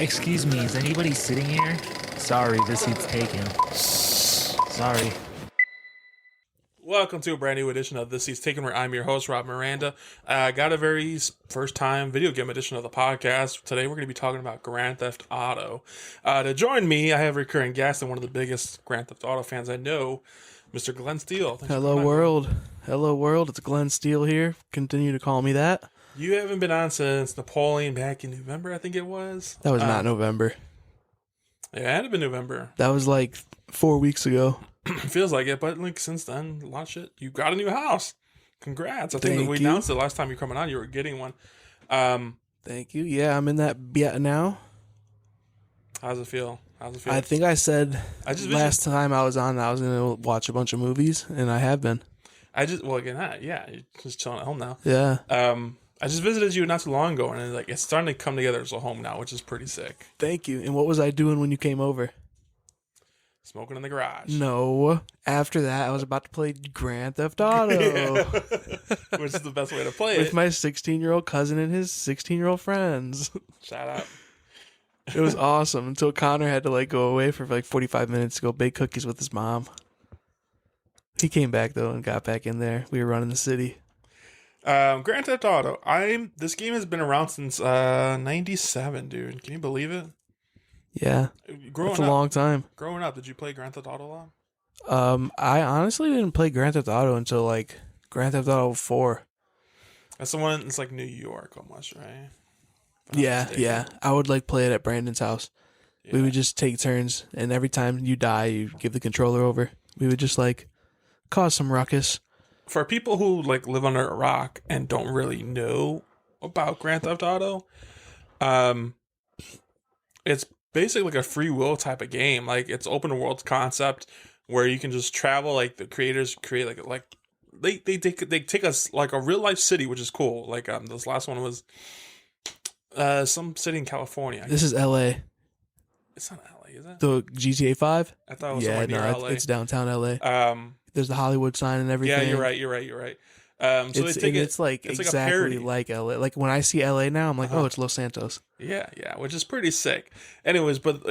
Excuse me, is anybody sitting here? Sorry, this seat's taken. Sorry. Welcome to a brand new edition of This Seat's Taken, where I'm your host, Rob Miranda. I got a very first time video game edition of the podcast. Today we're going to be talking about Grand Theft Auto. To join me, I have a recurring guest and one of the biggest Grand Theft Auto fans I know, Mr. Glenn Steele. Hello, world. Hello, world. It's Glenn Steele here. Continue to call me that. You haven't been on since Napoleon back in November, I think it was. That was not November. Yeah, it had to been November. That was like 4 weeks ago. Feels like it, but like since then, a lot of shit. You got a new house. Congrats. I think that we Thank you. announced it last time you were coming on, you were getting one. Thank you. Yeah, I'm in that yet now. How's it feel? I think I said just last time I was on that I was going to watch a bunch of movies, and I have been. You're just chilling at home now. Yeah. I just visited you not too long ago, and it's starting to come together as a home now, which is pretty sick. Thank you. And what was I doing when you came over? Smoking in the garage. No. After that, I was about to play Grand Theft Auto. Which is the best way to play With it. my 16-year-old cousin and his 16-year-old friends. Shout out. It was awesome until Connor had to go away for 45 minutes to go bake cookies with his mom. He came back though and got back in there. We were running the city. Grand Theft Auto. This game has been around since 97, dude. Can you believe it? Yeah. That's a long time. Growing up, did you play Grand Theft Auto a lot? I honestly didn't play Grand Theft Auto until Grand Theft Auto 4. That's the one that's New York almost, right? Yeah. I would play it at Brandon's house. Yeah. We would just take turns, and every time you die, you give the controller over. We would just cause some ruckus. For people who live under a rock and don't really know about Grand Theft Auto, it's basically a free will type of game. It's open world concept where you can just travel. The creators create they take us a real life city, which is cool. This last one was some city in California. This is LA. It's not LA, is it? The GTA 5? I thought it was somewhere near LA. It's downtown LA. There's the Hollywood sign and everything. Yeah, you're right. So it's exactly like LA. When I see LA now, I'm oh, it's Los Santos. Yeah, which is pretty sick. Anyways, but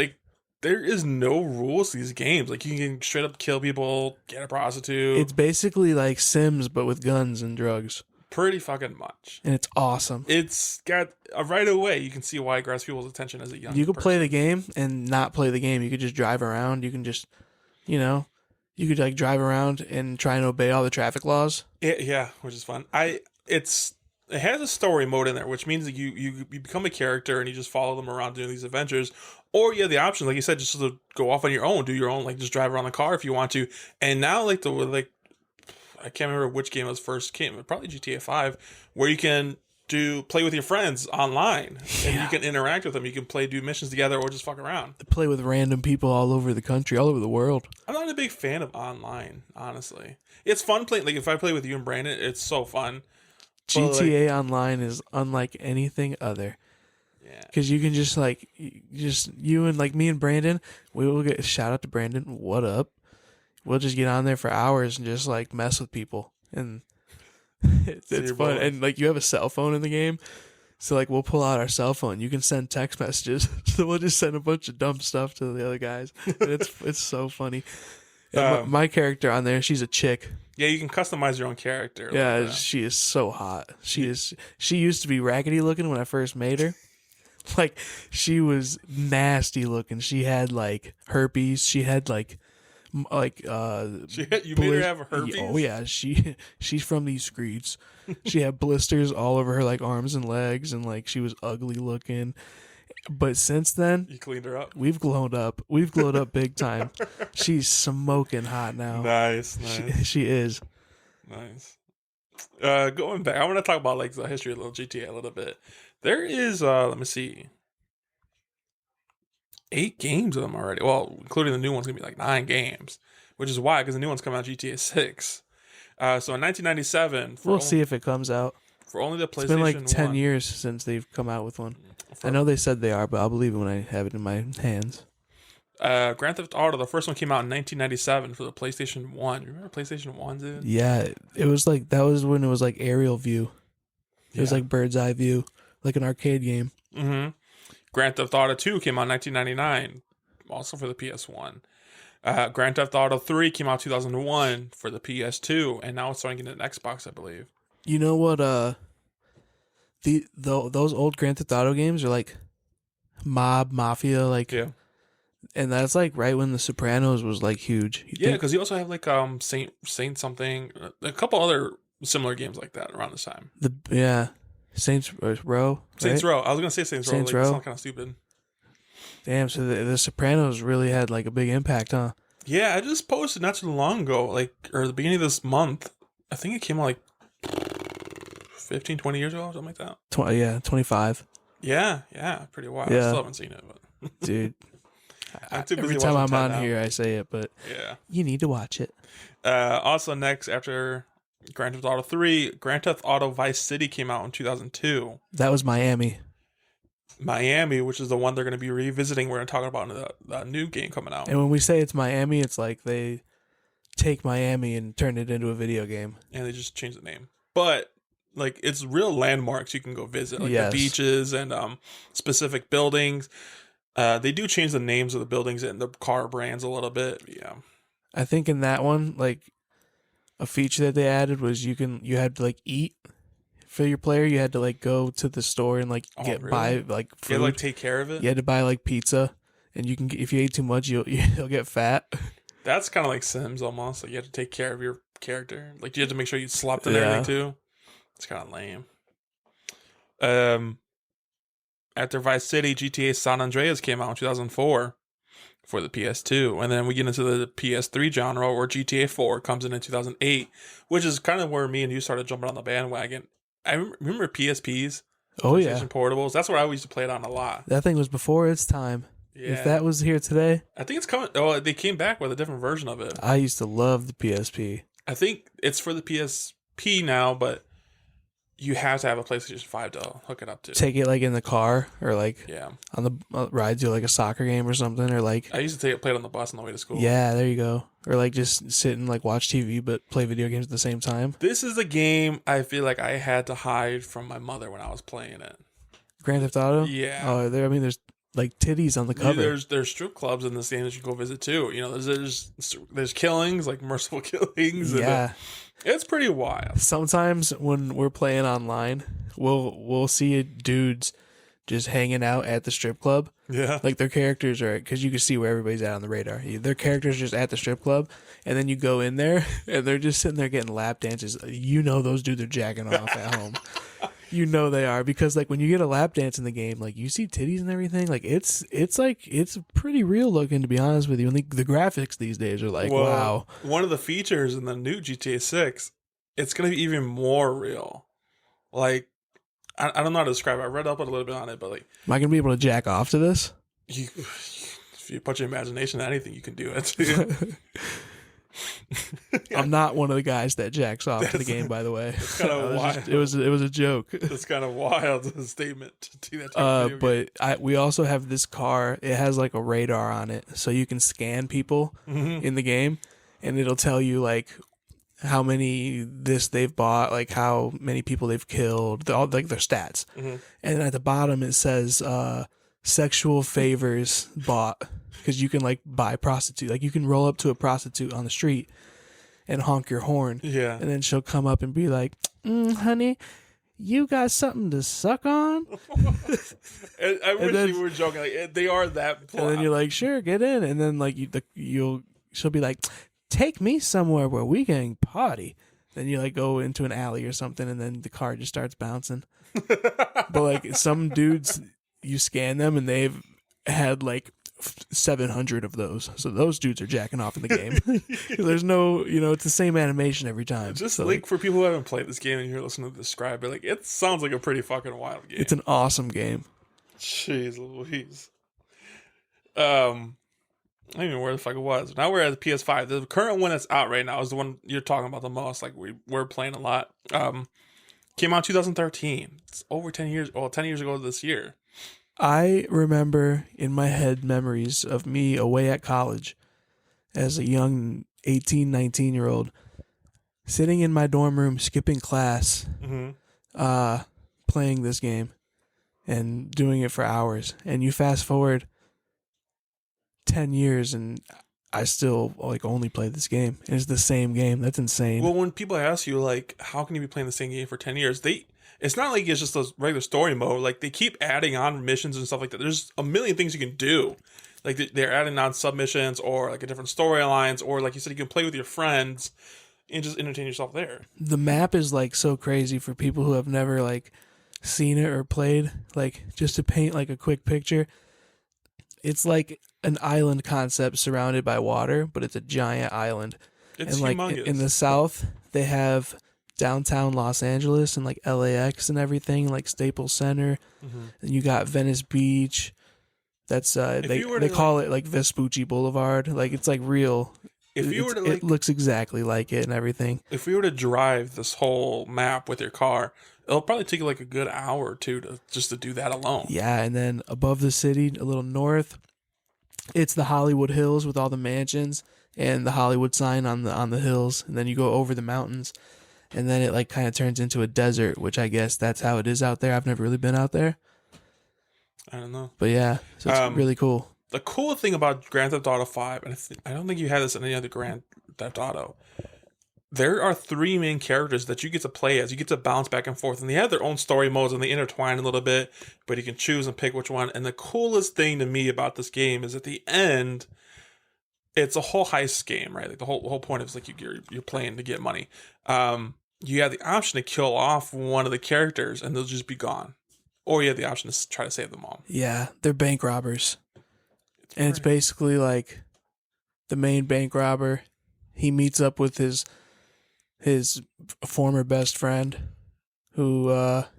there is no rules to these games. You can straight up kill people, get a prostitute. It's basically Sims, but with guns and drugs. Pretty fucking much. And it's awesome. It's got right away. You can see why it grabs people's attention as a young person. You could play the game and not play the game. You could just drive around. You can just, you could drive around and try and obey all the traffic laws. Yeah, which is fun. It has a story mode in there, which means that you become a character and you just follow them around doing these adventures. Or you have the option, like you said, just to go off on your own, do your own, just drive around the car if you want to. And now, I can't remember which game was first came, probably GTA 5, where you can play with your friends online and you can interact with them. You can do missions together or just fuck around. Play with random people all over the country, all over the world. I'm not a big fan of online, honestly. It's fun playing. If I play with you and Brandon, it's so fun. GTA Online is unlike anything other. Yeah. Because you can just you and me and Brandon, we will get shout out to Brandon. What up? We'll just get on there for hours and just mess with people, and it's fun. And you have a cell phone in the game, so we'll pull out our cell phone. You can send text messages, so we'll just send a bunch of dumb stuff to the other guys, and it's so funny. And my character on there, she's a chick. Yeah, you can customize your own character. Yeah, she is so hot. She used to be raggedy looking when I first made her. She was nasty looking. She had herpes. She had you made her have herpes? Oh yeah, she's from these streets. She had blisters all over her arms and legs, and she was ugly looking. But since then, you cleaned her up. We've glowed up. We've glowed up big time. She's smoking hot now. Nice. She is. Nice. Going back, I want to talk about the history of GTA a little bit. There is let me see, 8 games of them already. Well, including the new one's gonna be 9 games, which is why, because the new one's coming out GTA 6. So in 1997, we'll see if it comes out. For only the PlayStation 1. It's been 10 years since they've come out with one. I know they said they are, but I'll believe it when I have it in my hands. Grand Theft Auto, the first one came out in 1997 for the PlayStation 1. You remember PlayStation 1, dude? Yeah, it was that was when it was aerial view. It was bird's eye view, like an arcade game. Mm-hmm. Grand Theft Auto 2 came out in 1999, also for the PS1. Grand Theft Auto 3 came out 2001 for the PS2, and now it's starting to get an Xbox, I believe. You know what? Those old Grand Theft Auto games are like mafia, like, Yeah. and that's like right when The Sopranos was like huge. Yeah, because you also have like Saint something, a couple other similar games like that around this time. Saints Row. Saints right? Row. I was gonna say Saints Row. Saints Like, Row. It's kind of stupid. Damn, so the Sopranos really had like a big impact, huh? Yeah, I just posted not too long ago, like, or the beginning of this month. I think it came out like 15, 20 years ago, something like that. 25. Yeah, pretty wild. I Yeah. still haven't seen it, but Dude. I'm too busy Every time I'm watching on 10 now. here, I say it, but Yeah. you need to watch it. Also, next after Grand Theft Auto 3, Grand Theft Auto Vice City came out in 2002. That was Miami. Miami, which is the one they're going to be revisiting. We're going to talk about in the new game coming out. And when we say it's Miami, it's like they take Miami and turn it into a video game. And they just changed the name. But, like, it's real landmarks you can go visit. Like Yes. the beaches and specific buildings. They do change the names of the buildings and the car brands a little bit. Yeah. I think in that one, like, a feature that they added was you had to like eat for your player. You had to like go to the store and like buy like food. You like take care of it? You had to buy like pizza, and you can if you ate too much, you'll get fat. That's kind of like Sims almost. Like you have to take care of your character. Like you have to make sure you slept and everything too. It's kind of lame. After Vice City, GTA San Andreas came out in 2004 for the PS2, and then we get into the PS3 genre where GTA 4 comes in 2008, which is kind of where me and you started jumping on the bandwagon. I remember PSPs. Oh yeah, PlayStation Portables. That's what I used to play it on a lot. that thing was before its time. Yeah. If that was here today, I think it's coming. Oh, they came back with a different version of it. I used to love the PSP. I think it's for the PSP now, but you have to have a PlayStation 5 to hook it up to. Take it like in the car or like Yeah. on the ride to like a soccer game or something, or like I used to play it on the bus on the way to school. yeah, there you go. Or like just sit and like watch TV but play video games at the same time. This is a game I feel like I had to hide from my mother when I was playing it. Grand Theft Auto. Yeah. Oh, there's like titties on the cover. There's strip clubs in this game that you can go visit too. You know, there's killings, like merciful killings. Yeah. And it's pretty wild. Sometimes when we're playing online, we'll see dudes just hanging out at the strip club. Yeah. Like their characters are, because you can see where everybody's at on the radar. Their characters just at the strip club, and then you go in there and they're just sitting there getting lap dances. You know those dudes are jacking off at home. You know they are, because like when you get a lap dance in the game, like you see titties and everything. Like it's pretty real looking, to be honest with you. And the graphics these days are like, wow. One of the features in the new GTA 6, it's gonna be even more real. Like I don't know how to describe it. I read up a little bit on it, but like, Am I gonna be able to jack off to this? if you put your imagination, anything you can do it. I'm not one of the guys that jacks off to the game, by the way. It's kind of wild. It was a joke. It's kind of wild statement to do that. But we also have this car. It has like a radar on it, so you can scan people in the game, and it'll tell you like how many they've bought, like how many people they've killed, all like their stats. And at the bottom it says sexual favors bought, because you can like buy prostitute. Like you can roll up to a prostitute on the street and honk your horn. Yeah. And then she'll come up and be like, honey, you got something to suck on? And I wish you were joking. Like, they are that plot. And then you're like, sure, get in. And then like she'll be like, take me somewhere where we can party. Then you like go into an alley or something, and then the car just starts bouncing. But like some dudes, you scan them and they've had like 700 of those. So those dudes are jacking off in the game. There's no, it's the same animation every time. Just so, like for people who haven't played this game and you're listening to describe it, like it sounds like a pretty fucking wild game. it's an awesome game. Jeez Louise. I don't even know where the fuck it was. Now we're at the PS5. The current one that's out right now is the one you're talking about the most. Like we're playing a lot. Came out 2013. It's over 10 years. Well, 10 years ago this year. I remember in my head memories of me away at college as a young 18, 19-year-old, sitting in my dorm room, skipping class, playing this game. and doing it for hours. And you fast forward 10 years and I still like only play this game. And it's the same game. That's insane. Well, when people ask you like, how can you be playing the same game for 10 years? It's not like it's just a regular story mode. Like they keep adding on missions and stuff like that. There's a million things you can do. Like they're adding on submissions or like a different storylines, or like you said, you can play with your friends and just entertain yourself there. The map is like so crazy for people who have never like seen it or played. Like just to paint like a quick picture, it's like an island concept surrounded by water, but it's a giant island. It's and like humongous. in the south, they have downtown Los Angeles and like LAX and everything, like Staples Center. Mm-hmm. And you got Venice Beach. That's they call it like Vespucci Boulevard. Like it's like real. If you were to, like, it looks exactly like it and everything. If we were to drive this whole map with your car, it'll probably take you like a good hour or two to do that alone. Yeah, and then above the city, a little north, it's the Hollywood Hills with all the mansions and the Hollywood sign on the hills, and then you go over the mountains, and then it like kind of turns into a desert, which I guess that's how it is out there. I've never really been out there. I don't know. But yeah, so it's really cool. The cool thing about Grand Theft Auto 5, and I don't think you had this in any other Grand Theft Auto, there are 3 main characters that you get to play as. You get to bounce back and forth, and they have their own story modes, and they intertwine a little bit, but you can choose and pick which one. And the coolest thing to me about this game is at the end, it's a whole heist game, right? Like the whole point is like you're playing to get money. You have the option to kill off one of the characters, and they'll just be gone. Or you have the option to try to save them all. Yeah, they're bank robbers. And it's basically like the main bank robber, he meets up with his former best friend who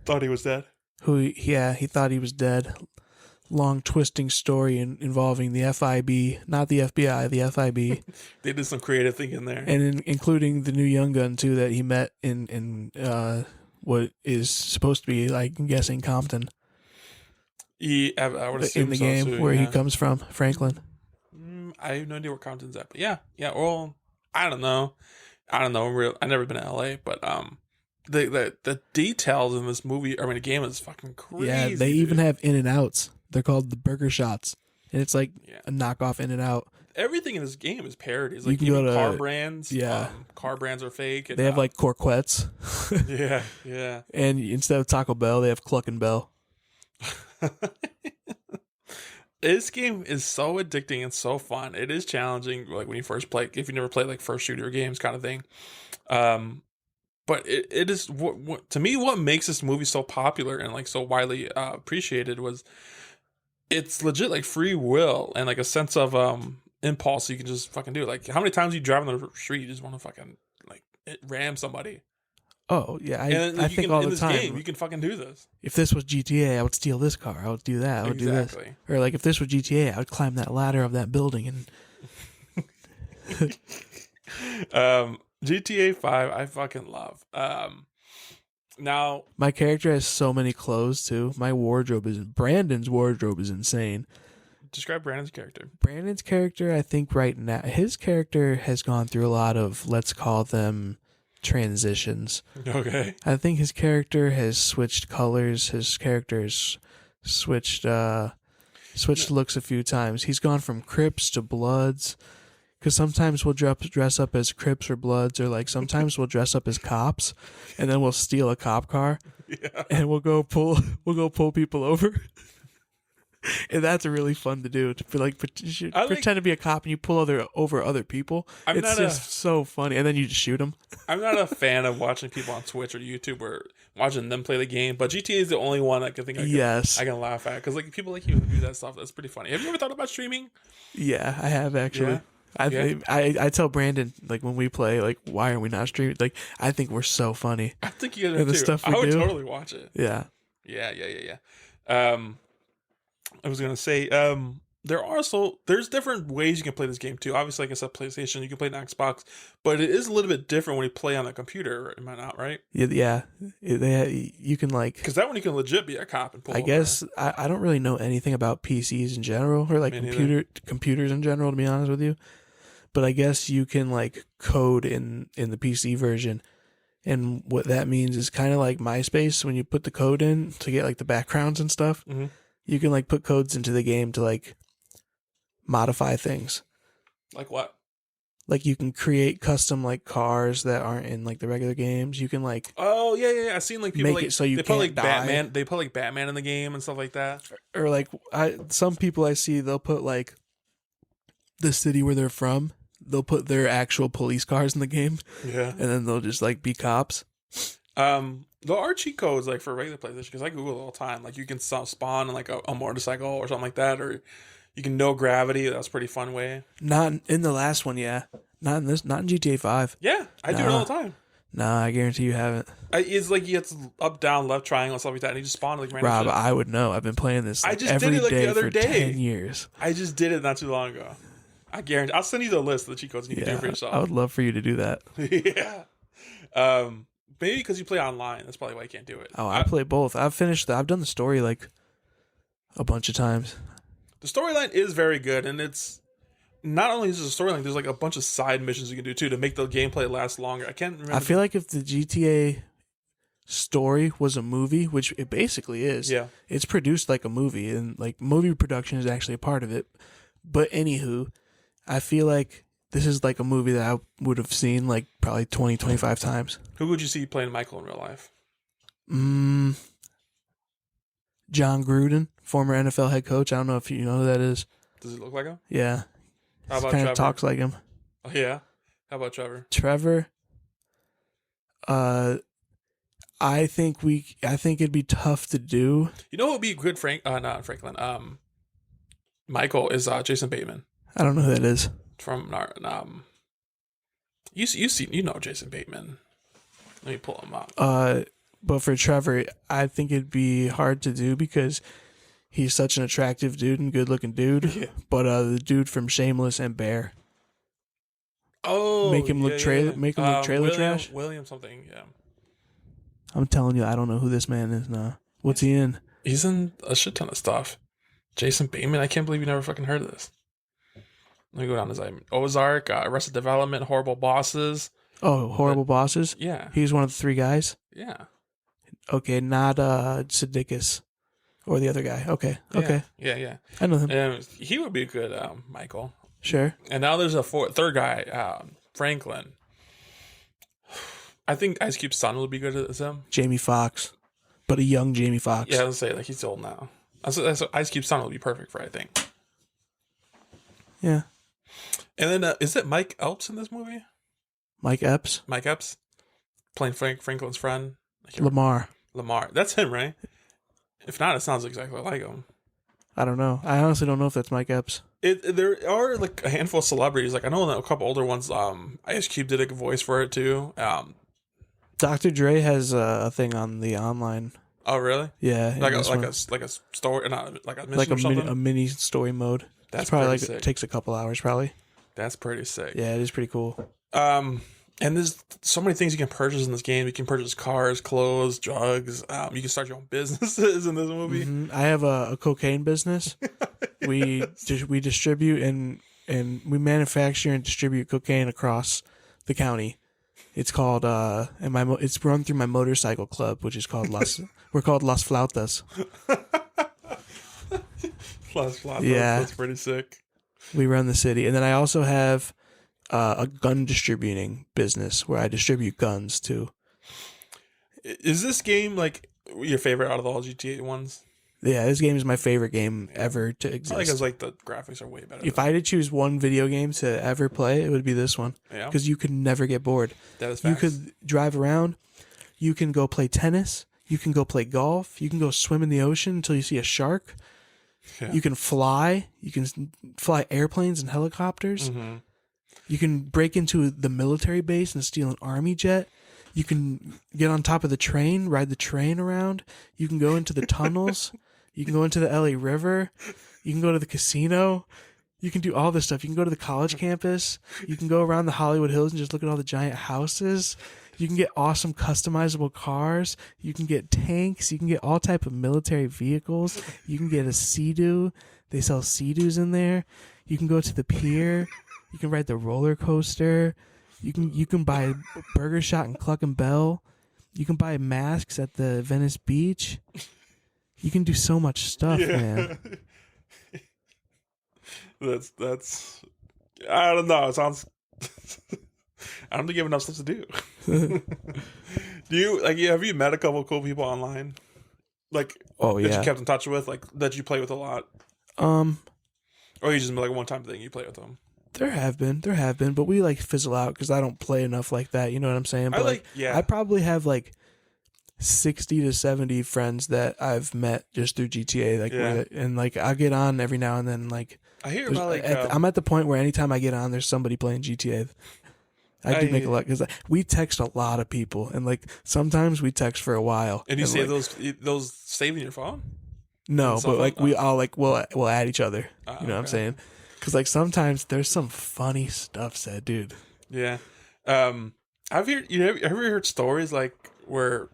Thought he was dead. He thought he was dead. Long twisting story involving the FIB, not the FBI, the FIB. They did some creative thinking there. And including the new Young Gun too that he met in what is supposed to be, like, I'm guessing, Compton. I would assume in the so game too, where yeah. he comes from, Franklin. I have no idea where Compton's at, but yeah. Well, I don't know. I've never been to LA, but the details in this movie, the game is fucking crazy. Yeah, they even have In-N-Outs. They're called the Burger Shots, and it's like a knockoff In-N-Out. Everything in this game is parodies. You Like can even go to car brands. yeah. Car brands are fake. And, They have like Corquettes. yeah. And instead of Taco Bell, they have Cluck and Bell. This game is so addicting and so fun. It is challenging, like when you first play, if you never played like first shooter games kind of thing. But it is what to me, what makes this movie so popular and like so widely appreciated was it's legit like free will and like a sense of impulse. So you can just fucking do it. Like how many times you drive on the street, you just want to fucking like ram somebody. Oh yeah, I think all the time. Game, you can fucking do this. If this was GTA, I would steal this car. I would do that. I would do this. Or like if this was GTA, I would climb that ladder of that building and. GTA 5, I fucking love. Now my character has so many clothes too. Brandon's wardrobe is insane. Describe Brandon's character. Brandon's character, I think right now, his character has gone through a lot of, let's call them, transitions. Okay. I think his character has switched colors. His character's switched looks a few times. He's gone from Crips to Bloods. Because sometimes we'll dress up as Crips or Bloods, or like sometimes we'll dress up as cops, and then we'll steal a cop car, and we'll go pull people over, and that's really fun to do. To pretend to be a cop and you pull over other people. It's just so funny, and then you just shoot them. I'm not a fan of watching people on Twitch or YouTube or watching them play the game, but GTA is the only one I can think I can laugh at because like people like you who do that stuff. That's pretty funny. Have you ever thought about streaming? Yeah, I have actually. Yeah. I tell Brandon, like, when we play, like, why are we not streaming? Like, I think we're so funny. I think you guys are too. Stuff I would do. totally watch it. Yeah. Yeah. I was gonna say, there's different ways you can play this game too. Obviously, like I said, PlayStation, you can play it on Xbox, but it is a little bit different when you play on a computer. Am I not right? Yeah. You can like, because that one you can legit be a cop and pull. I guess I don't really know anything about PCs in general or like computers in general, to be honest with you. But I guess you can like code in the PC version And what that means is kind of like MySpace when you put the code in to get like the backgrounds and stuff. Mm-hmm. You can like put codes into the game to like modify things. Like what? Like you can create custom like cars that aren't in like the regular games. You can like Oh yeah. I've seen like people make like it so you they can't put like die. Batman. They put like Batman in the game and stuff like that. Or like some people I see they'll put like the city where they're from. They'll put their actual police cars in the game. Yeah. And then they'll just like be cops. There are cheat codes like for regular PlayStation because I Google it all the time. Like you can spawn on like a motorcycle or something like that, or you can no gravity. That's a pretty fun way. Not in the last one, yeah. Not in this. Not in GTA 5. Yeah, I do it all the time. Nah, I guarantee you haven't. It's like you have to up, down, left, triangle, stuff like that, and you just spawn like random Rob, shit. I would know. I've been playing this I just every did it like day the other for day. 10 years. I just did it not too long ago. I guarantee. I'll send you the list of the cheat codes you can do for yourself. I would love for you to do that. Yeah. Maybe because you play online. That's probably why you can't do it. Oh, I play both. I've done the story like a bunch of times. The storyline is very good, and it's not only is it a storyline. There's like a bunch of side missions you can do too to make the gameplay last longer. I can't remember. I feel like if the GTA story was a movie, which it basically is, Yeah. it's produced like a movie, and like movie production is actually a part of it. But anywho, I feel like this is like a movie that I would have seen like probably 20, 25 times. Who would you see playing Michael in real life? John Gruden, former NFL head coach. I don't know if you know who that is. Does it look like him? Yeah. How about Kind Trevor? of talks like him. Oh, yeah. How about Trevor? Trevor, I think it'd be tough to do. You know what would be good, not Franklin. Michael is Jason Bateman I don't know who that is. from you know Jason Bateman. Let me pull him up. But for Trevor, I think it'd be hard to do because he's such an attractive dude and good looking dude. Yeah. But the dude from Shameless and Bear. Oh, Make him look trailer William, trash? William something. Yeah, I'm telling you, I don't know who this man is now. What's he in? he's in a shit ton of stuff. Jason Bateman. I can't believe you never fucking heard of this. Let me go down his name. Ozark, Arrested Development, Horrible Bosses. Oh, Horrible Bosses? Yeah, He's one of the three guys? yeah. Okay, not Sudeikis or the other guy. Okay, okay. Yeah. I know him. He would be a good Michael. Sure. And now there's a third guy, Franklin. I think Ice Cube's son would be good as him. Jamie Foxx, but a young Jamie Foxx. Yeah, I was say like he's old now. That's Ice Cube's son would be perfect for, I think. Yeah. And then is it Mike Epps in this movie? Mike Epps? Mike Epps playing Franklin's friend. Lamar. That's him, right? If not, it sounds exactly like him. I don't know. I honestly don't know if that's Mike Epps. There are like a handful of celebrities. Like I know a couple older ones. Ice Cube did a voice for it too. Dr. Dre has a thing on the online. Oh really? Yeah. Like a story, not like a mission like or something. a mini story mode. That's it's probably pretty like sick. it takes a couple hours probably. That's pretty sick. Yeah, it is pretty cool. And there's so many things you can purchase in this game. You can purchase cars, clothes, drugs. You can start your own businesses in this movie. Mm-hmm. I have a cocaine business. we distribute and we manufacture and distribute cocaine across the county. It's called it's run through my motorcycle club, which is called we're called Las Flautas. Las Flautas. Yeah. That's pretty sick. We run the city, and then I also have a gun distributing business where I distribute guns too. Is this game like your favorite out of all GTA ones? Yeah, this game is my favorite game ever to exist. I think it's like the graphics are way better. If I had to choose one video game to ever play, it would be this one. Yeah. Because you could never get bored. That is You facts. could drive around. You can go play tennis. You can go play golf. You can go swim in the ocean until you see a shark. Yeah. You can fly. You can fly airplanes and helicopters. Mm-hmm. You can break into the military base and steal an army jet. You can get on top of the train, ride the train around. You can go into the tunnels. You can go into the LA River. You can go to the casino. You can do all this stuff. You can go to the college campus. You can go around the Hollywood Hills and just look at all the giant houses. You can get awesome customizable cars. You can get tanks. You can get all type of military vehicles. You can get a Sea-Doo. They sell Sea-Doos in there. You can go to the pier. You can ride the roller coaster. You can buy Burger Shot and Cluck and Bell. You can buy masks at the Venice Beach. You can do so much stuff, man. That's. I don't know. It sounds. I don't think you have enough stuff to do. Do you like? Have you met a couple of cool people online? Like, Oh that you yeah. kept in touch with, like that you play with a lot, or you just like a one time thing you play with them. There have been, but we like fizzle out because I don't play enough like that. You know what I'm saying? But I probably have like 60 to 70 friends that I've met just through GTA. And like I get on every now and then. Like I hear about like I'm at the point where anytime I get on, there's somebody playing GTA. I do make a lot because we text a lot of people, and like sometimes we text for a while. And you save like, those saved in your phone? No, but like we all like we'll add each other. You know what I'm okay. saying? Because like sometimes there's some funny stuff said, dude. Yeah. Have you ever heard stories like where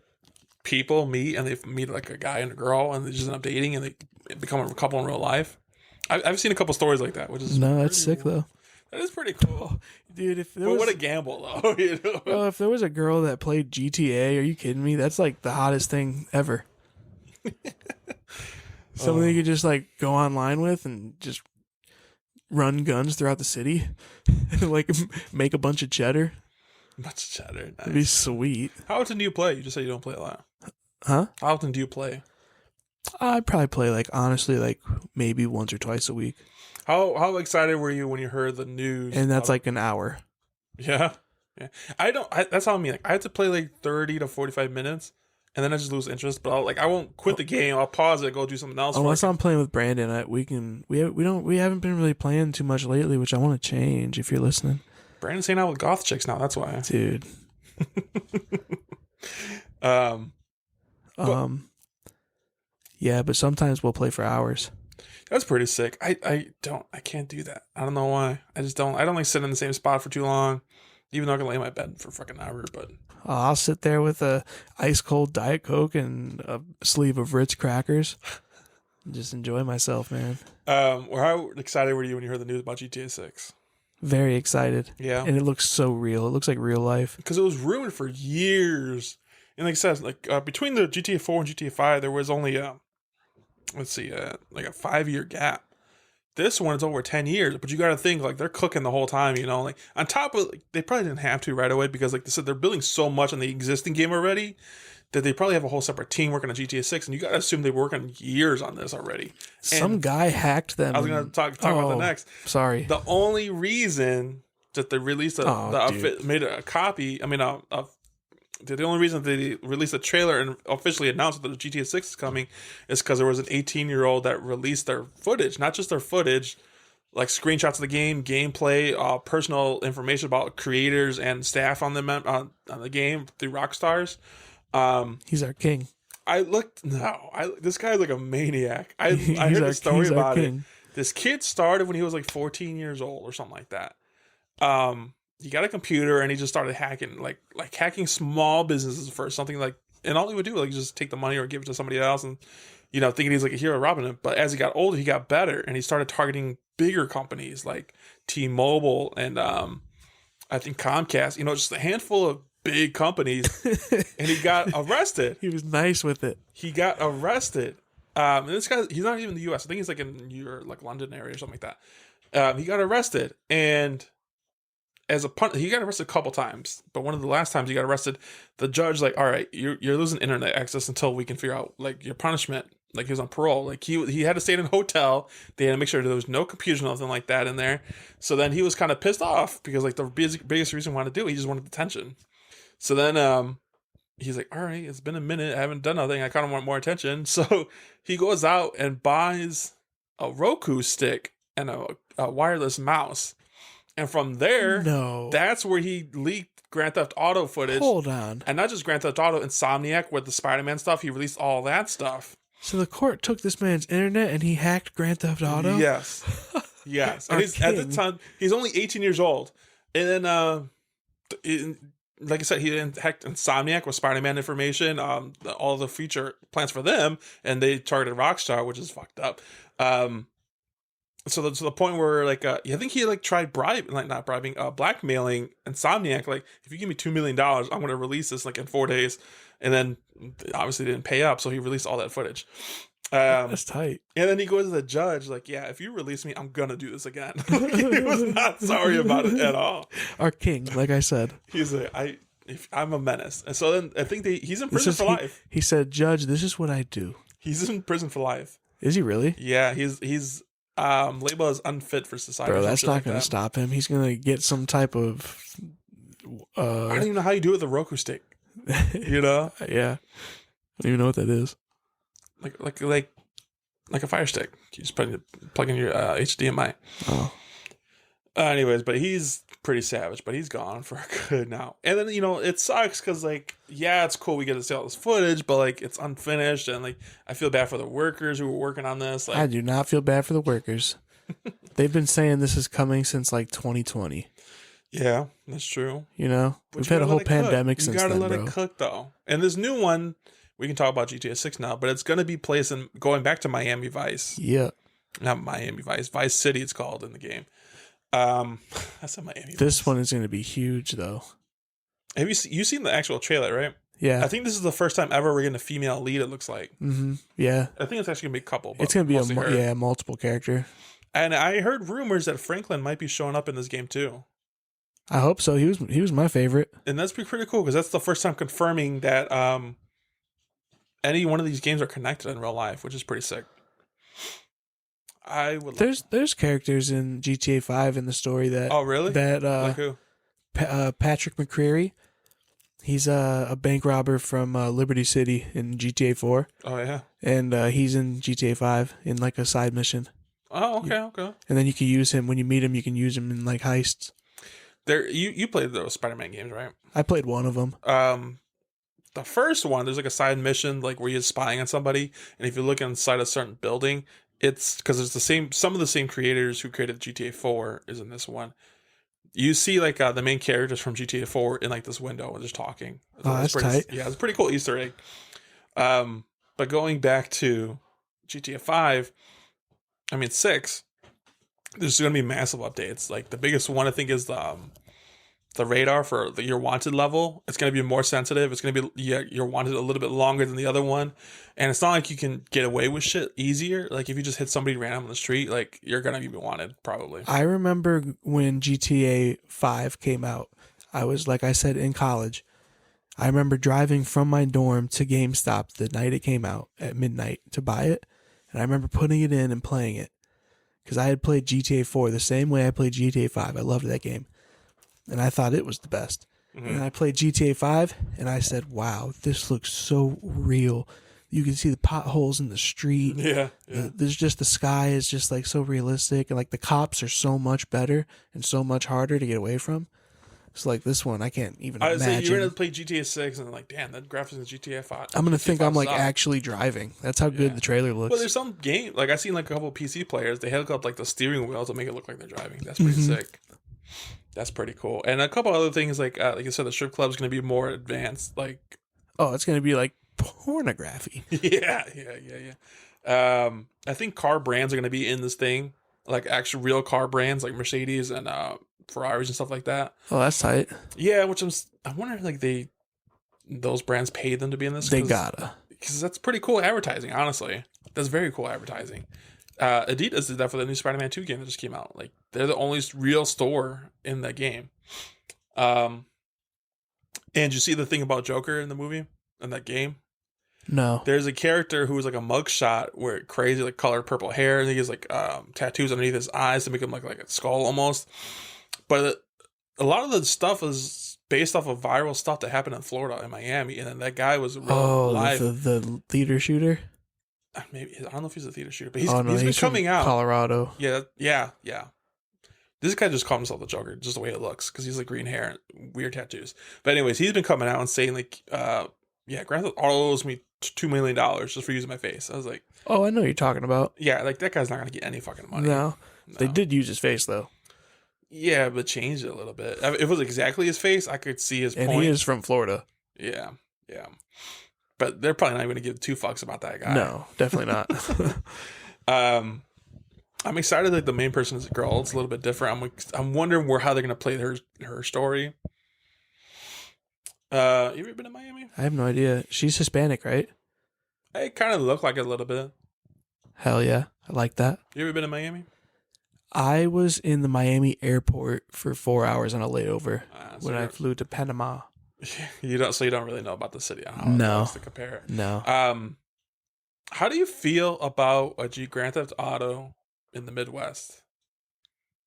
people meet and they meet like a guy and a girl and they just end up dating and they become a couple in real life? I've seen a couple stories like that, which is that's sick though. That is pretty cool, dude. If there was, what a gamble though. You know? Well, if there was a girl that played GTA, are you kidding me? That's like the hottest thing ever. Something you could just like go online with and just run guns throughout the city, and like make a bunch of cheddar. Much cheddar. Nice. That'd be sweet. How often do you play? You just say you don't play a lot. Huh? How often do you play? I'd probably play like honestly like maybe once or twice a week. How excited were you when you heard the news? And that's like an hour. Yeah. That's how I mean. Like, I have to play like 30 to 45 minutes, and then I just lose interest. But I won't quit the game. I'll pause it, go do something else. Unless I'm playing with Brandon, we haven't been really playing too much lately, which I want to change. If you're listening, Brandon's hanging out with goth chicks now. That's why, dude. Yeah, but sometimes we'll play for hours. That's pretty sick. I can't do that. I don't know why. I don't like sitting in the same spot for too long. Even though I can lay in my bed for fucking hour, but I'll sit there with a ice cold Diet Coke and a sleeve of Ritz crackers. And just enjoy myself, man. How excited were you when you heard the news about GTA 6? Very excited. Yeah. And it looks so real. It looks like real life. Because it was rumored for years. And like I said, like between the GTA 4 and GTA 5, there was only like a 5-year gap. This one is over 10 years, but you got to think like they're cooking the whole time, you know, like on top of like, they probably didn't have to right away because like they said, they're building so much on the existing game already that they probably have a whole separate team working on GTA 6. And you got to assume they're working years on this already. Some guy hacked them. I was going to talk about the next. Sorry. The only reason that they released made a copy, the only reason they released a trailer and officially announced that the GTA 6 is coming is because there was an 18-year-old that released their footage, not just their footage, like screenshots of the game, gameplay, personal information about creators and staff on the game through Rockstars. He's our king. This guy's like a maniac. I heard a story about it. This kid started when he was like 14 years old or something like that. He got a computer and he just started hacking, like hacking small businesses first, something like, and all he would do, like, just take the money or give it to somebody else, and thinking he's like a hero robbing it. But as he got older, he got better, and he started targeting bigger companies like T-Mobile and I think Comcast. Just a handful of big companies, and he got arrested. He was nice with it. He got arrested. And this guy, he's not even in the U.S. I think he's like in your like London area or something like that. He got arrested, and he got arrested a couple times, but one of the last times he got arrested, the judge like, all right, you're losing internet access until we can figure out like your punishment. Like he was on parole, like he had to stay in a hotel. They had to make sure there was no computers, nothing like that in there. So then he was kind of pissed off because like the biggest reason he wanted to do it, he just wanted attention. So then he's like, all right, it's been a minute, I haven't done nothing, I kind of want more attention. So he goes out and buys a Roku stick and a wireless mouse. And from there, that's where he leaked Grand Theft Auto footage. Hold on. And not just Grand Theft Auto, Insomniac with the Spider-Man stuff. He released all that stuff. So the court took this man's internet and he hacked Grand Theft Auto? Yes. Yes. And at the time, he's only 18 years old. And then, like I said, he hacked Insomniac with Spider-Man information, all the feature plans for them, and they targeted Rockstar, which is fucked up. so to the point where like I think he like tried not bribing, blackmailing Insomniac. Like, if you give me $2 million, I'm going to release this like in 4 days, and then obviously didn't pay up, so he released all that footage. That's tight. And then he goes to the judge, like, yeah, if you release me, I'm gonna do this again. Like, he was not sorry about it at all. Our king, like I said. He's like, I'm a menace. And so then I think he's in prison for life. He said, Judge, this is what I do. He's in prison for life. Is he really? Yeah, he's labeled as unfit for society. Bro, that's not going to stop him. He's going to get some type of... I don't even know how you do it with a Roku stick. You know? Yeah. I don't even know what that is. Like a Fire Stick. You just plug in your HDMI. Oh. Anyways, but he's pretty savage, but he's gone for good now. And then, it sucks because, like, yeah, it's cool we get to see all this footage, but, like, it's unfinished, and, like, I feel bad for the workers who were working on this. Like, I do not feel bad for the workers. They've been saying this is coming since, like, 2020. Yeah, that's true. We've had a whole pandemic since then, bro. You gotta let it cook, though. And this new one, we can talk about GTA 6 now, but it's going to be placed in going back to Miami Vice. Yeah. Not Miami Vice. Vice City, it's called in the game. I said Miami Vice. This one is going to be huge, though. Have you seen the actual trailer, right? Yeah. I think this is the first time ever we're getting a female lead, it looks like. Mm-hmm. Yeah. I think it's actually going to be a couple. It's going to be multiple character. And I heard rumors that Franklin might be showing up in this game, too. I hope so. He was my favorite. And that's pretty cool, because that's the first time confirming that any one of these games are connected in real life, which is pretty sick. There's characters in GTA 5 in the story that really? Like who? Patrick McCreary. He's a bank robber from Liberty City in GTA 4. Oh yeah. And he's in GTA 5 in like a side mission. Oh okay. And then you can use him when you meet him. You can use him in like heists. You played those Spider-Man games, right? I played one of them. The first one, there's like a side mission like where you're spying on somebody, and if you look inside a certain building, it's because it's some of the same creators who created GTA 4 is in this one. You see like the main characters from GTA 4 in like this window and just talking. That's tight. Yeah, it's a pretty cool Easter egg. But going back to GTA 5, 6, there's going to be massive updates. Like the biggest one I think is the radar for your wanted level. It's going to be more sensitive. It's going to be you're wanted a little bit longer than the other one, and it's not like you can get away with shit easier. Like if you just hit somebody random on the street, like you're going to be wanted probably. I remember when GTA 5 came out. I was, like I said, in college. I remember driving from my dorm to GameStop the night it came out at midnight to buy it, and I remember putting it in and playing it because I had played GTA 4 the same way I played GTA 5. I loved that game. And I thought it was the best. Mm-hmm. And I played GTA 5, and I said, wow, this looks so real. You can see the potholes in the street. Yeah. There's just the sky is just like so realistic. And like the cops are so much better and so much harder to get away from. It's like this one, I can't even imagine. So you're going to play GTA 6 and like, damn, that graphics in GTA 5. I'm going to think I'm like actually driving. That's how good the trailer looks. Well, there's some game, like I've seen like a couple of PC players, they hook up like the steering wheel to make it look like they're driving. That's pretty sick. That's pretty cool. And a couple other things, like I said, the strip club is going to be more advanced. Like, it's going to be like pornography. Yeah. I think car brands are going to be in this thing, like actual real car brands, like Mercedes and Ferraris and stuff like that. Oh, that's tight. Yeah, which I wonder if like those brands paid them to be in this. They gotta, because that's pretty cool advertising. Honestly, that's very cool advertising. Adidas did that for the new Spider-Man 2 game that just came out. Like they're the only real store in that game. And you see the thing about Joker in the movie in that game? No. There's a character who was like a mugshot where crazy like colored purple hair, and he has like tattoos underneath his eyes to make him like a skull almost. But a lot of the stuff is based off of viral stuff that happened in Florida and Miami, and then that guy was real live. The theater shooter. Maybe I don't know if he's a theater shooter, but he's been coming out. Colorado. Yeah. This guy just called himself the Joker, just the way it looks, because he's like green hair and weird tattoos. But anyways, he's been coming out and saying like, Grand Theft Auto owes me $2 million just for using my face. I was like, oh, I know what you're talking about. Yeah, like that guy's not gonna get any fucking money. No. They did use his face though. Yeah, but changed it a little bit. If it was exactly his face, I could see his point. And he is from Florida. Yeah. But they're probably not even going to give two fucks about that guy. No, definitely not. I'm excited that the main person is a girl. It's a little bit different. I'm wondering how they're gonna play her story. You ever been to Miami? I have no idea. She's Hispanic, right? It kind of looked like it a little bit. Hell yeah. I like that. You ever been to Miami? I was in the Miami airport for 4 hours on a layover So when I flew to Panama. you don't really know about the city. How No. it was to compare. No. How do you feel about a Grand Theft Auto in the Midwest?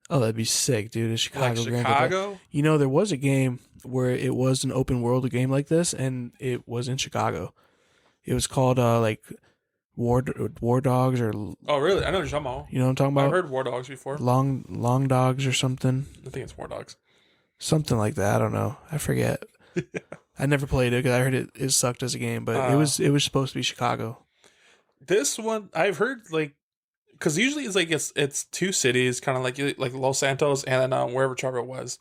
Oh, that'd be sick, dude. A Chicago. Like Grand Theft Auto. Chicago? You know, there was a game where it was an open world game like this, and it was in Chicago. It was called like War Dogs, or Oh, really? I know what you're talking about. you know what I'm talking about? I've heard War Dogs before. Long Dogs or something. I think it's War Dogs. Something like that. I don't know. I forget. I never played it because I heard it sucked as a game, but it was supposed to be Chicago. This one I've heard, like, because usually it's like it's two cities, kind of like Los Santos and then wherever Trevor was,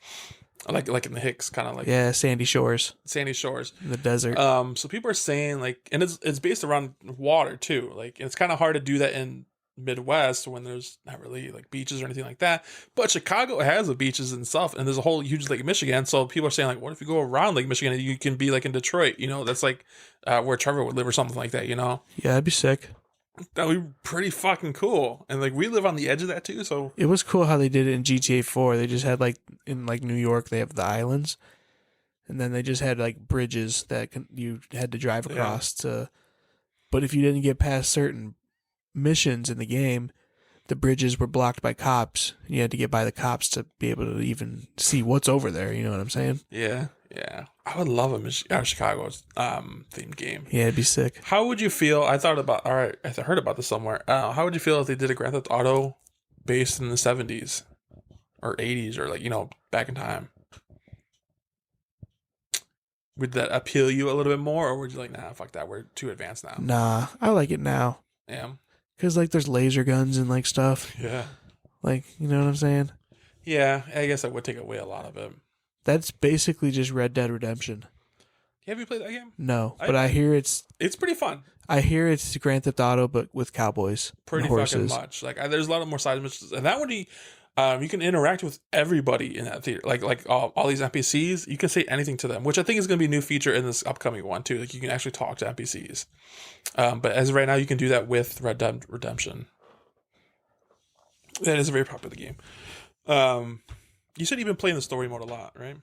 like in the Hicks, kind of like Sandy Shores, Sandy Shores, in the desert. So people are saying, like, and it's based around water too, like, and it's kind of hard to do that in Midwest when there's not really like beaches or anything like that. But Chicago has the beaches and stuff, and there's a whole huge Lake Michigan. So people are saying, like, what if you go around Lake Michigan and you can be like in Detroit? You know, that's like where Trevor would live or something like that. You know, Yeah, that'd be sick. that would be pretty fucking cool. And like we live on the edge of that too. So It was cool how they did it in GTA 4. They just had like in like New York, they have the islands, and then they just had like bridges that you had to drive across to. But if you didn't get past certain missions in the game, the bridges were blocked by cops. You had to get by the cops to be able to even see what's over there. You know what I'm saying? yeah, I would love a Chicago's themed game. Yeah, it'd be sick. How would you feel? I heard about this somewhere. How would you feel if they did a Grand Theft Auto based in the 70s or 80s or, like, you know, back in time? Would that appeal you a little bit more, or would you like, nah, fuck that, we're too advanced now? Nah, I like it now. Yeah. Because like there's laser guns and like stuff. Yeah. Like, you know what I'm saying? Yeah, I guess that would take away a lot of it. That's basically just Red Dead Redemption. Have you played that game? No, but I hear it's pretty fun. I hear it's Grand Theft Auto, but with cowboys, Pretty and horses. fucking much. Like, there's a lot of more side missions, and that one you can interact with everybody in that theater. Like all these NPCs, you can say anything to them, which I think is going to be a new feature in this upcoming one too. Like, you can actually talk to NPCs. But as of right now, you can do that with Red Dead Redemption. That is a very popular game. You said you've been playing the story mode a lot, right?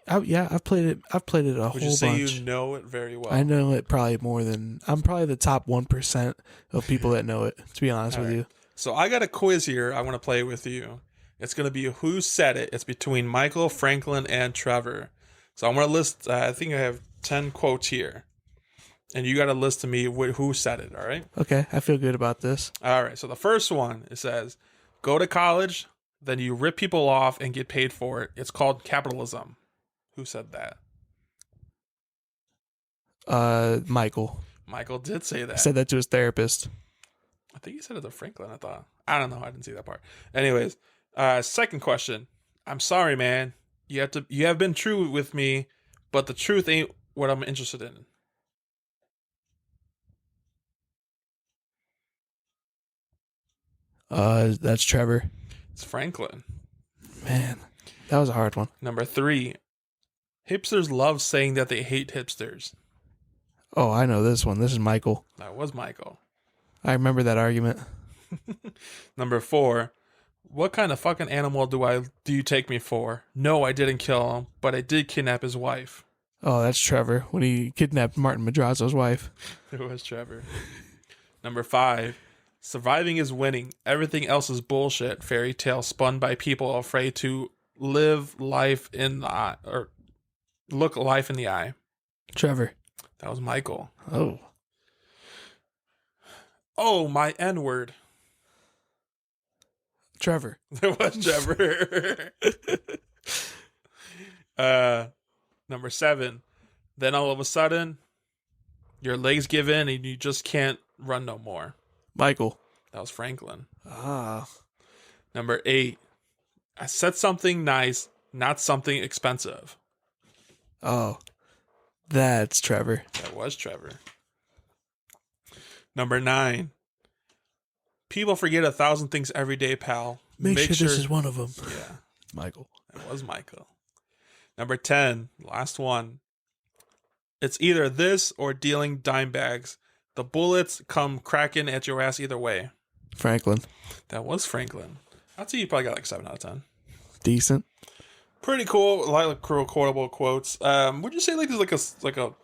I've played it. I've played it a Would whole you say bunch. you know it very well? I know it probably more than I'm probably the top 1% of people that know it. To be honest with you, So I got a quiz here I want to play with you. It's going to be who said it. It's between Michael, Franklin, and Trevor. So I'm going to list, I think I have 10 quotes here. And you got to list to me who said it, all right? okay, I feel good about this. All right, so the first one, it says, go to college, then you rip people off and get paid for it. It's called capitalism. Who said that? Michael Michael did say that. said that to his therapist. I think he said it to Franklin, I thought. I don't know. I didn't see that part. Anyways, second question. I'm sorry, man. You have been true with me, but the truth ain't what I'm interested in. That's Trevor. It's Franklin. Man, that was a hard one. Number 3. Hipsters love saying that they hate hipsters. Oh, I know this one. This is Michael. That was Michael. I remember that argument. Number 4. What kind of fucking animal do you take me for? No, I didn't kill him, but I did kidnap his wife. Oh, that's Trevor when he kidnapped Martin Madrazo's wife. It was Trevor. Number 5. Surviving is winning. Everything else is bullshit. Fairy tale spun by people afraid to live life in the eye, or look life in the eye. Trevor. That was Michael. Oh. Oh, my N-word. Trevor. That was Trevor. Number 7. Then all of a sudden, your legs give in and you just can't run no more. Michael. That was Franklin. Ah. Number 8. I said something nice, not something expensive. Oh. That's Trevor. That was Trevor. Number 9. People forget 1,000 things every day, pal. Make sure this is one of them. Yeah, Michael. it was Michael. Number 10, last one. It's either this or dealing dime bags. The bullets come cracking at your ass either way. Franklin. That was Franklin. I'd say you probably got like 7 out of 10. Decent. Pretty cool. A lot of cool quotable quotes. Would you say like there's like a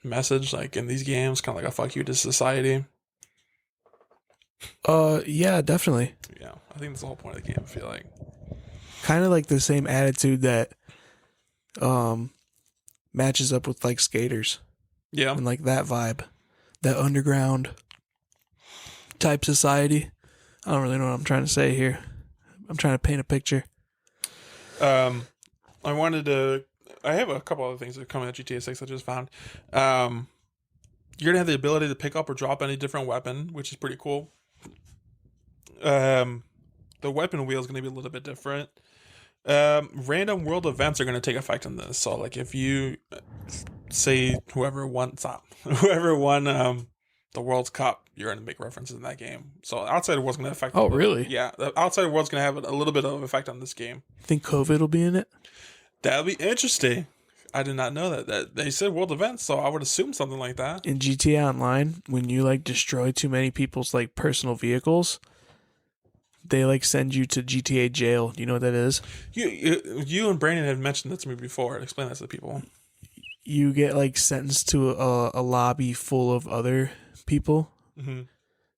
message like in these games, kind of like a fuck you to society? Yeah, definitely. Yeah, I think that's the whole point of the game. I feel like Kind of like the same attitude that matches up with like skaters yeah, and like that vibe, that underground type society. I don't really know what I'm trying to say here. I'm trying to paint a picture. I have a couple other things that come at GTA 6 I just found. You're gonna have the ability to pick up or drop any different weapon, which is pretty cool. The weapon wheel is gonna be a little bit different. Random world events are gonna take effect on this. So like if you say whoever won the World's Cup, you're gonna make references in that game. So outside world's gonna affect. Oh, really? Yeah, the outside world's gonna have a little bit of effect on this game. Think COVID will be in it? That'll be interesting. I did not know that they said world events, so I would assume something like that. In GTA Online, when you like destroy too many people's like personal vehicles, they like send you to GTA jail. Do you know what that is? You and Brandon have mentioned that to me before. Explain that to the people. You get like sentenced to a lobby full of other people. Mm-hmm.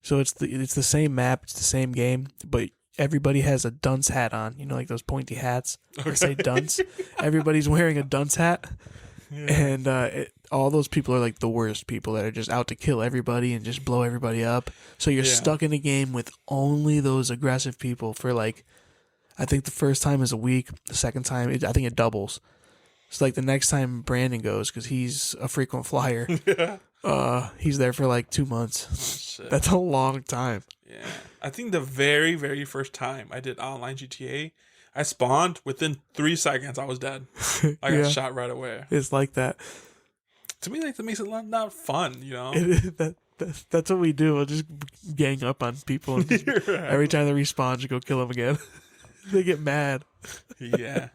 So it's the same map, it's the same game, but everybody has a dunce hat on. You know, like those pointy hats that say dunce. Everybody's wearing a dunce hat, and all those people are like the worst people that are just out to kill everybody and just blow everybody up. So you're stuck in a game with only those aggressive people for like, I think the first time is a week. The second time, I think it doubles. It's like the next time Brandon goes, because he's a frequent flyer. He's there for like 2 months. Oh, shit. That's a long time. Yeah. I think the very, very first time I did online GTA, I spawned within 3 seconds. I was dead. I got shot right away. It's like that. To me, like that makes it not fun, you know. That's what we do. We'll just gang up on people. And just, every time they respawn, just go kill them again. They get mad. Yeah.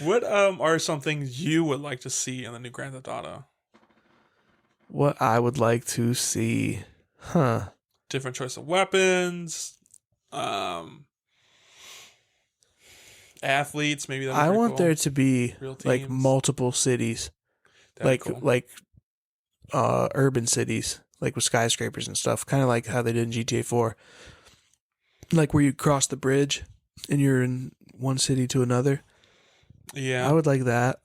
What are some things you would like to see in the new Grand Theft Auto? What I would like to see, Different choice of weapons, athletes. Maybe I want there to be real teams. like multiple cities, like urban cities, like with skyscrapers and stuff, kind of like how they did in GTA 4, like where you cross the bridge and you're in one city to another. Yeah, I would like that.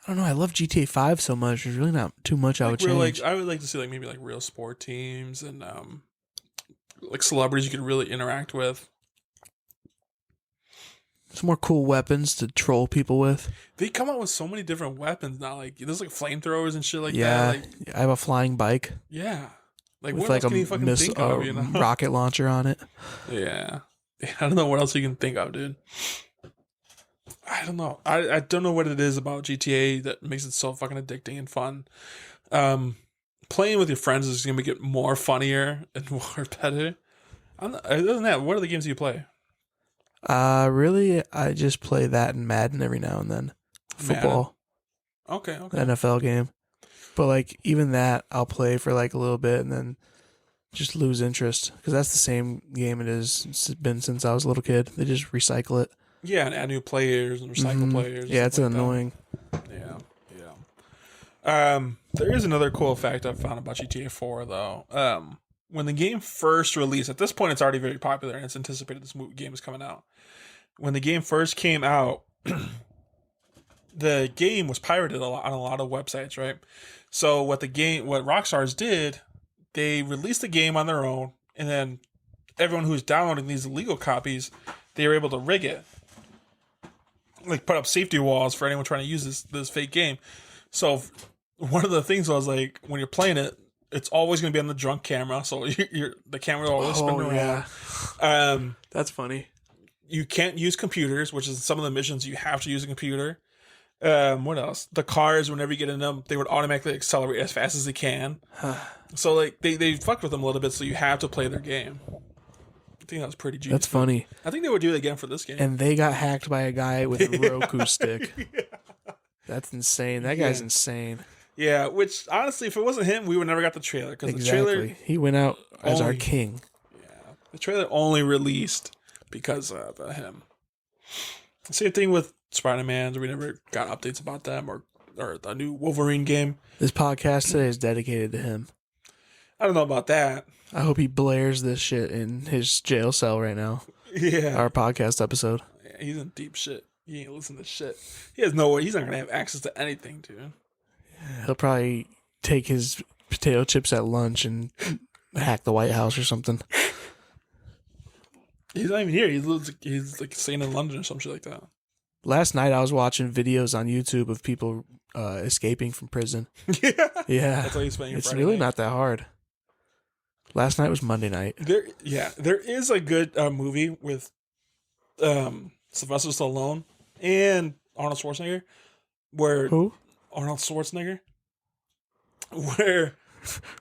I don't know. I love GTA 5 so much. There's really not too much I would change. I would like to see like maybe like real sport teams and like celebrities you could really interact with. Some more cool weapons to troll people with. They come out with so many different weapons now. Like there's like flamethrowers and shit like that. Yeah, Like, I have a flying bike. Yeah, like With what like else can you fucking think of? You know, rocket launcher on it. Yeah, I don't know what else you can think of, dude. I don't know. I don't know what it is about GTA that makes it so fucking addicting and fun. Playing with your friends is going to get more funnier and more better. Other than that, what are the games you play? Really, I just play that and Madden every now and then. Football. Madden? Okay. NFL game. But like even that, I'll play for like a little bit and then just lose interest because that's the same game it's been since I was a little kid. They just recycle it. Yeah, and add new players and recycle players. Yeah, it's like annoying. Yeah. There is another cool fact I've found about GTA 4 though. When the game first released, at this point it's already very popular and it's anticipated this game is coming out. When the game first came out, the game was pirated on a lot of websites, right? So what Rockstars did, they released the game on their own, and then everyone who's downloading these illegal copies, they were able to rig it. Like put up safety walls for anyone trying to use this fake game. So one of the things was like when you're playing it, it's always going to be on the drunk camera, so the camera will always spin around. Yeah. That's funny. You can't use computers, which is some of the missions you have to use a computer. What else? The cars, whenever you get in them, they would automatically accelerate as fast as they can. So like they fucked with them a little bit, so you have to play their game. I think that was pretty genius. That's funny. I think they would do it again for this game. And they got hacked by a guy with a Roku stick. That's insane. That guy's insane. Yeah, which honestly, if it wasn't him, we would never got the trailer because the trailer he went out as our king. Yeah, the trailer only released because of him. Same thing with Spider-Man. We never got updates about them or the new Wolverine game. This podcast today is dedicated to him. I don't know about that. I hope he blares this shit in his jail cell right now. Yeah, our podcast episode. Yeah, he's in deep shit. He ain't listening to shit. He has no way. He's not gonna have access to anything, dude. He'll probably take his potato chips at lunch and hack the White House or something. He's not even here. He's like staying in London or some shit like that. Last night I was watching videos on YouTube of people escaping from prison. Yeah. That's how you spend your Friday really night. Not that hard. Last night was Monday night. There is a good movie with Sylvester Stallone and Arnold Schwarzenegger. Who? Arnold Schwarzenegger. Where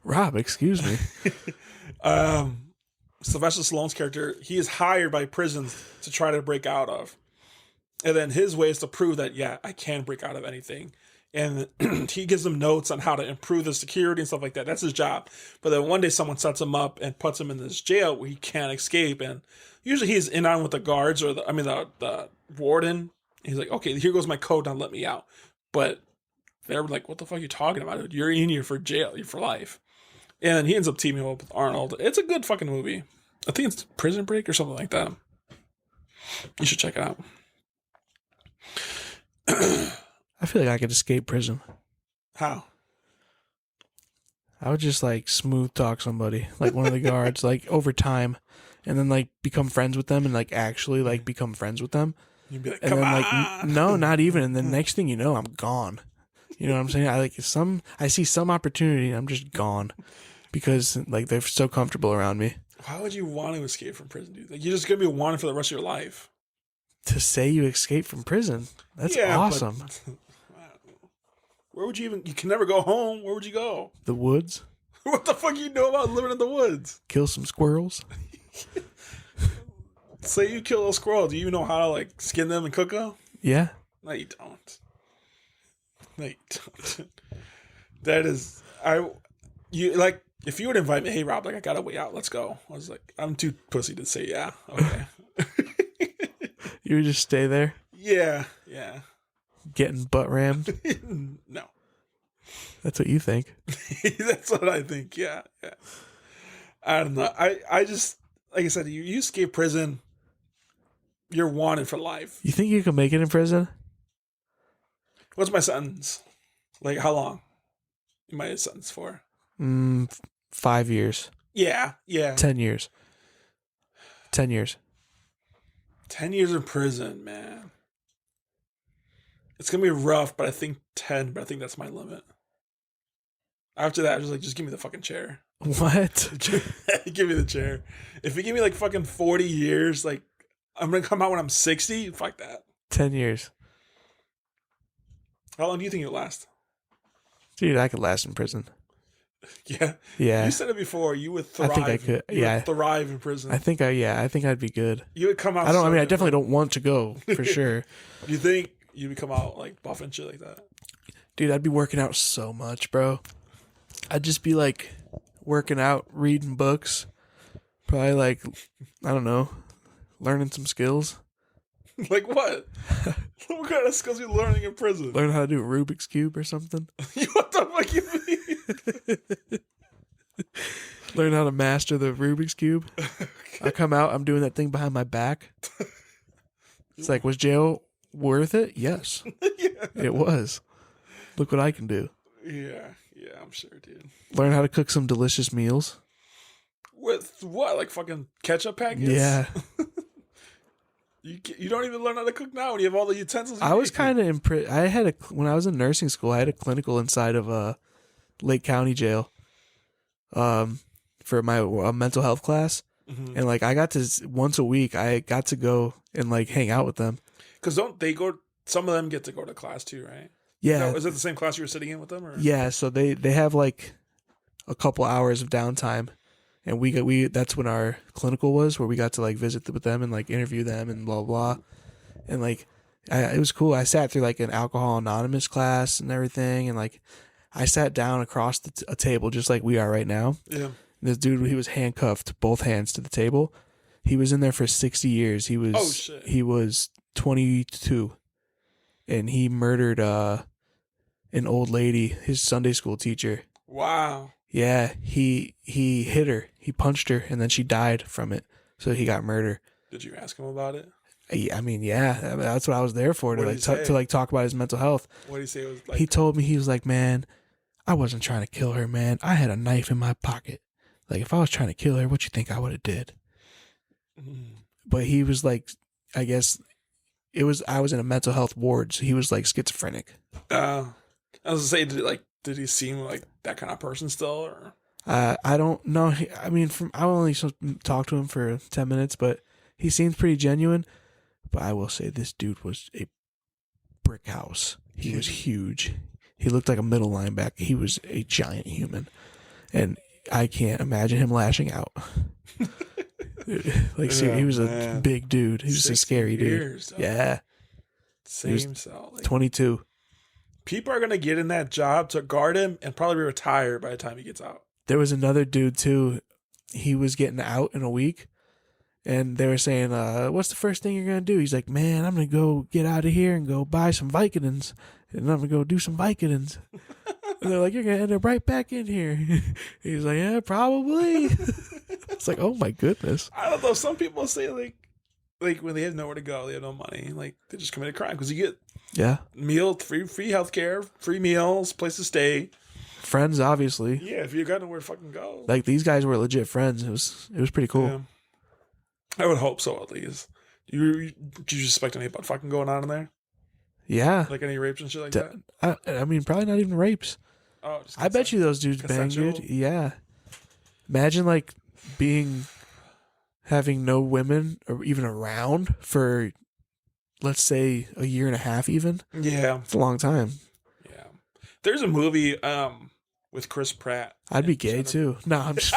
Rob, excuse me. Sylvester Stallone's character, he is hired by prisons to try to break out of. And then his way is to prove that, yeah, I can break out of anything. And he gives them notes on how to improve the security and stuff like that. That's his job. But then one day someone sets him up and puts him in this jail where he can't escape. And usually he's in on with the guards or the warden. He's like, okay, here goes my code. Now let me out. But they're like, what the fuck are you talking about? Dude? You're in here for jail. You're for life. And then he ends up teaming up with Arnold. It's a good fucking movie. I think it's Prison Break or something like that. You should check it out. I feel like I could escape prison. How? I would just like smooth talk somebody, like one of the guards, like over time, and then like become friends with them and like actually like become friends with them. You'd be like, and come then on. like no, not even. And then next thing you know, I'm gone. You know what I'm saying? I see some opportunity and I'm just gone because like they're so comfortable around me. Why would you want to escape from prison, dude? Like you're just gonna be wanted for the rest of your life. To say you escaped from prison, that's awesome. But, where would you even? You can never go home. Where would you go? The woods. What the fuck you know about living in the woods? Kill some squirrels. Say you kill a squirrel. Do you know how to like skin them and cook them? Yeah. No, you don't. No, you don't. That is, if you would invite me, hey Rob, like I got a way out. Let's go. I was like, I'm too pussy to say yeah. Okay. You would just stay there? Yeah. Getting butt rammed? No. That's what you think. That's what I think, yeah. I don't know. I just, like I said, you escape prison, you're wanted for life. You think you can make it in prison? What's my sentence? Like, how long am I sentenced for? 5 years. Yeah. 10 years. 10 years. 10 years in prison, man. It's going to be rough, but I think 10, but I think that's my limit. After that, just give me the fucking chair. What? Give me the chair. If you give me like fucking 40 years, like I'm going to come out when I'm 60, fuck that. 10 years. How long do you think it'll last? Dude, I could last in prison. Yeah. Yeah. You said it before. You would thrive. I think I could. You would thrive in prison. I think I'd be good. You would come out. I definitely don't want to go for sure. You think you would come out like buff and shit like that? Dude, I'd be working out so much, bro. I'd just be like working out, reading books. Probably like, I don't know, learning some skills. Like what? What kind of skills are you learning in prison? Learn how to do a Rubik's Cube or something. What the fuck you mean? Learn how to master the Rubik's Cube. Okay. I come out, I'm doing that thing behind my back. It's like, was jail worth it? Yes. Yeah. It was. Look what I can do. Yeah, I'm sure, dude. Learn how to cook some delicious meals. With what? Like fucking ketchup packets? Yeah. You don't even learn how to cook now when you have all the utensils. I was kind of impressed. When I was in nursing school, I had a clinical inside of Lake County Jail for my mental health class. Mm-hmm. And like I got to once a week, I got to go and like hang out with them. Because don't they go some of them get to go to class too, right? Yeah. No, is it the same class you were sitting in with them? Or? Yeah, so they have like a couple hours of downtime, and we that's when our clinical was, where we got to like visit with them and like interview them and blah blah, and like it was cool. I sat through like an Alcohol Anonymous class and everything, and like I sat down across a table just like we are right now. Yeah. This dude, he was handcuffed, both hands to the table. He was in there for 60 years. He was Oh, shit. He was 22, and he murdered an old lady, his Sunday school teacher. Wow. Yeah, he hit her. He punched her, and then she died from it. So he got murdered. Did you ask him about it? I mean, yeah, that's what I was there for, to What like did he say? to like talk about his mental health. What did he say? It was like He told me, he was like, man, I wasn't trying to kill her, man. I had a knife in my pocket. Like, if I was trying to kill her, what you think I would have did? But he was like, I guess I was in a mental health ward, so he was like schizophrenic. I was gonna say, did he seem like that kind of person still, or? I don't know. I mean, I only talked to him for 10 minutes, but he seems pretty genuine. But I will say this dude was a brick house. He was huge. He looked like a middle linebacker. He was a giant human. And I can't imagine him lashing out. He was a big dude. He was a scary dude. Yeah. Same cell. 22. People are going to get in that job to guard him and probably retire by the time he gets out. There was another dude, too. He was getting out in a week. And they were saying, what's the first thing you're going to do? He's like, man, I'm going to go get out of here and go buy some Vicodins. And I'm going to go do some Vicodins. And they're like, you're going to end up right back in here. He's like, yeah, probably. It's like, oh my goodness. I don't know. Some people say like when they have nowhere to go, they have no money. Like they just commit a crime because you get free healthcare, free meals, place to stay. Friends, obviously. Yeah, if you got nowhere to fucking go. Like these guys were legit friends. It was pretty cool. Yeah. I would hope so, at least. Do you suspect any about fucking going on in there? Yeah. Like any rapes and shit like that? I mean, probably not even rapes. Oh, I bet you those dudes bang, dude. Yeah. Imagine like having no women or even around for, let's say, a year and a half even. Yeah. It's a long time. Yeah. There's a movie with Chris Pratt. I'd be gay too. No, I'm just...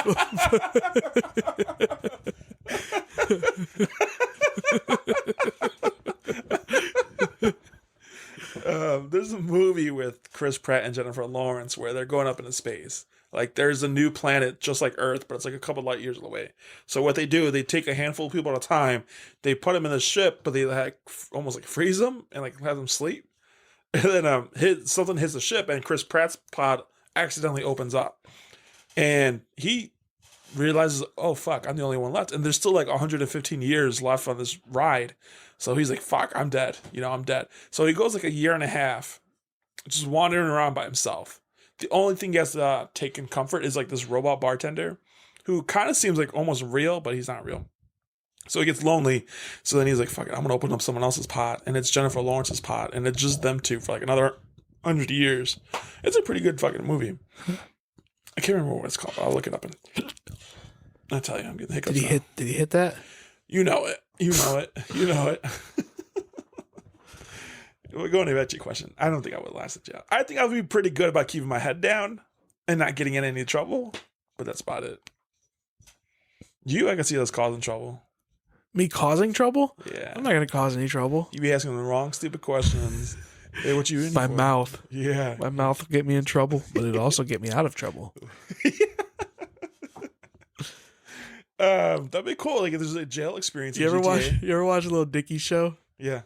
There's a movie with Chris Pratt and Jennifer Lawrence where they're going up into space. Like there's a new planet just like Earth, but it's like a couple light years away. So what they do, they take a handful of people at a time, they put them in the ship, but they like almost like freeze them and like have them sleep. And then something hits the ship and Chris Pratt's pod accidentally opens up. And he realizes, oh fuck, I'm the only one left. And there's still like 115 years left on this ride. So he's like, fuck, I'm dead. I'm dead. So he goes like a year and a half just wandering around by himself. The only thing he has to take in comfort is like this robot bartender who kind of seems like almost real, but he's not real. So he gets lonely. So then he's like, fuck it, I'm going to open up someone else's pot. And it's Jennifer Lawrence's pot. And it's just them two for like another 100 years. It's a pretty good fucking movie. I can't remember what it's called, but I'll look it up and I'll tell you, I'm getting hiccups. Did he hit that? You know it. We're going to bet you a question. I don't think I would last in jail. I think I would be pretty good about keeping my head down and not getting in any trouble, but that's about it. I can see us causing trouble. Me causing trouble? Yeah. I'm not going to cause any trouble. You be asking the wrong stupid questions. Hey, what you in My for? mouth. Yeah. My mouth will get me in trouble, but it'll also get me out of trouble. That'd be cool. Like if there's a jail experience. You ever watch a Little Dicky show? Yeah.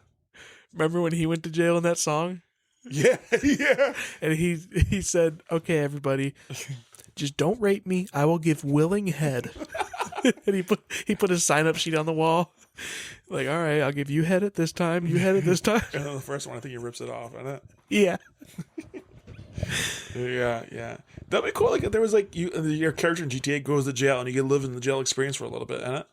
Remember when he went to jail in that song? Yeah. Yeah. And he said, "Okay, everybody, just don't rape me. I will give willing head." And he put his sign up sheet on the wall. Like, all right, I'll give you head at this time. You head at this time. And then the first one, I think he rips it off, isn't it? Yeah. Yeah. That'd be cool. Like if there was like your character in GTA goes to jail and you get to live in the jail experience for a little bit, isn't it?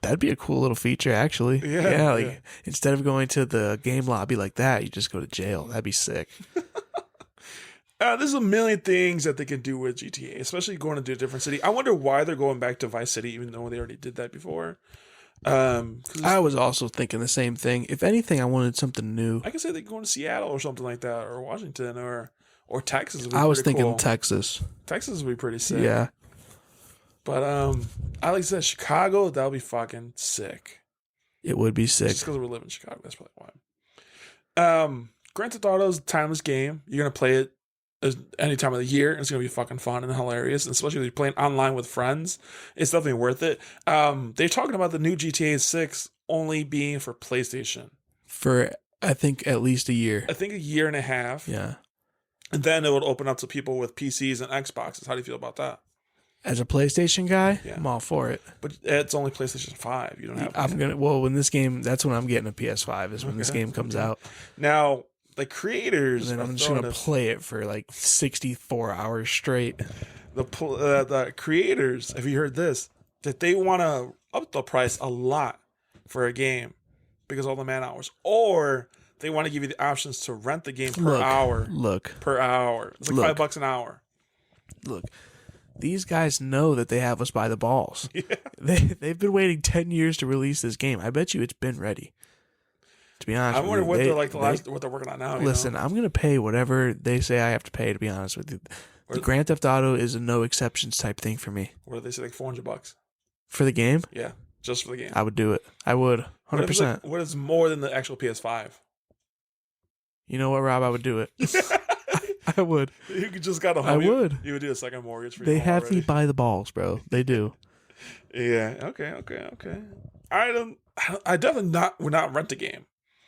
That'd be a cool little feature, actually. Yeah. Instead of going to the game lobby like that, you just go to jail. That'd be sick. There's a million things that they can do with GTA, especially going to a different city. I wonder why they're going back to Vice City, even though they already did that before. I was also thinking the same thing. If anything, I wanted something new. I could say they go to Seattle or something like that, or Washington, or Texas. Would be I was pretty thinking cool. Texas. Texas would be pretty sick. Yeah. But I like I said, Chicago. That'll be fucking sick. It would be sick. Just because we live in Chicago, that's probably why. Grand Theft Auto is a timeless game. You're gonna play it any time of the year. It's gonna be fucking fun and hilarious, and especially if you're playing online with friends. It's definitely worth it. They're talking about the new GTA 6 only being for PlayStation For I think at least a year. I think a year and a half. Yeah. And then it would open up to people with PCs and Xboxes. How do you feel about that? As a PlayStation guy, Yeah. I'm all for it. But it's only PlayStation 5. You don't have. When this game, that's when I'm getting a PS5. Is when this game comes out. Now, the creators. And then I'm just gonna play it for like 64 hours straight. The creators. Have you heard this? That they want to up the price a lot for a game because of all the man hours, or they want to give you the options to rent the game per hour. Per hour. It's like $5 an hour. Look. These guys know that they have us by the balls. Yeah. They've been waiting 10 years to release this game. I bet you it's been ready. To be honest, I wonder what they're working on now. Listen, I'm gonna pay whatever they say I have to pay. To be honest with you, the Grand Theft Auto is a no exceptions type thing for me. What do they say, like $400 for the game? Yeah, just for the game. I would do it. I would 100%. What is more than the actual PS5? You know what, Rob? I would do it. I would. You just got a home. I would. You would do a second mortgage for. They have me by the balls, bro. They do. Yeah. Okay. I definitely would not rent a game.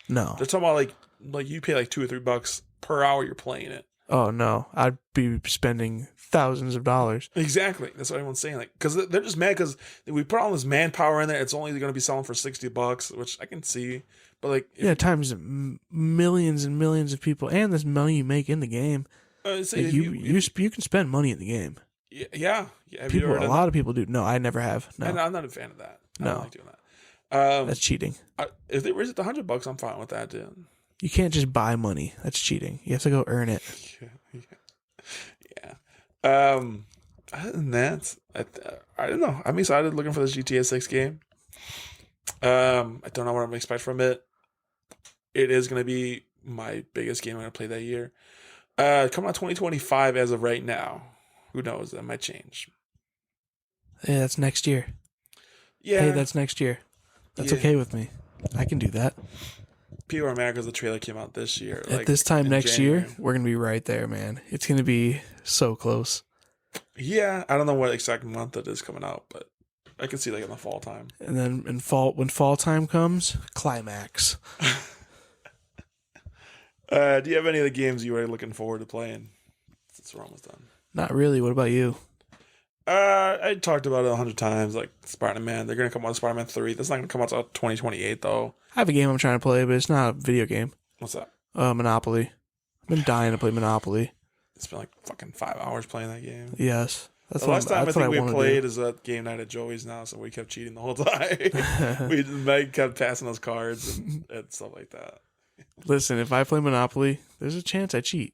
No. They're talking about like you pay like $2 or $3 per hour you're playing it. Oh no, I'd be spending thousands of dollars. Exactly. That's what everyone's saying. Like, because they're just mad because we put all this manpower in there. It's only going to be selling for $60, which I can see. But like, times millions and millions of people, and this money you make in the game. You can spend money in the game. Yeah. A lot of people do. No, I never have. No, I'm not a fan of that. I don't like doing that. That's cheating. If they raise it to $100, I'm fine with that, dude. You can't just buy money. That's cheating. You have to go earn it. Yeah. Other than that, I don't know. I'm excited looking for this GTA 6 game. I don't know what I'm expecting from it. It is going to be my biggest game I'm going to play that year. Coming out 2025 as of right now. Who knows? That might change. Yeah, that's next year. Yeah. Hey, that's next year. That's okay with me. I can do that. People are mad because the trailer came out this year. At this time next year, we're going to be right there, man. It's going to be so close. Yeah, I don't know what exact month it is coming out, but I can see like in the fall time. And then when fall time comes, climax. Do you have any of the games you are looking forward to playing since we're almost done? Not really. What about you? I talked about it 100 times, like Spider-Man. They're going to come out with Spider-Man 3. That's not going to come out until 2028, though. I have a game I'm trying to play, but it's not a video game. What's that? Monopoly. I've been dying to play Monopoly. It's been like fucking 5 hours playing that game. Yes. The last time I think we played is at game night at Joey's now, so we kept cheating the whole time. Meg kept passing us cards and stuff like that. Listen, if I play Monopoly, there's a chance I cheat.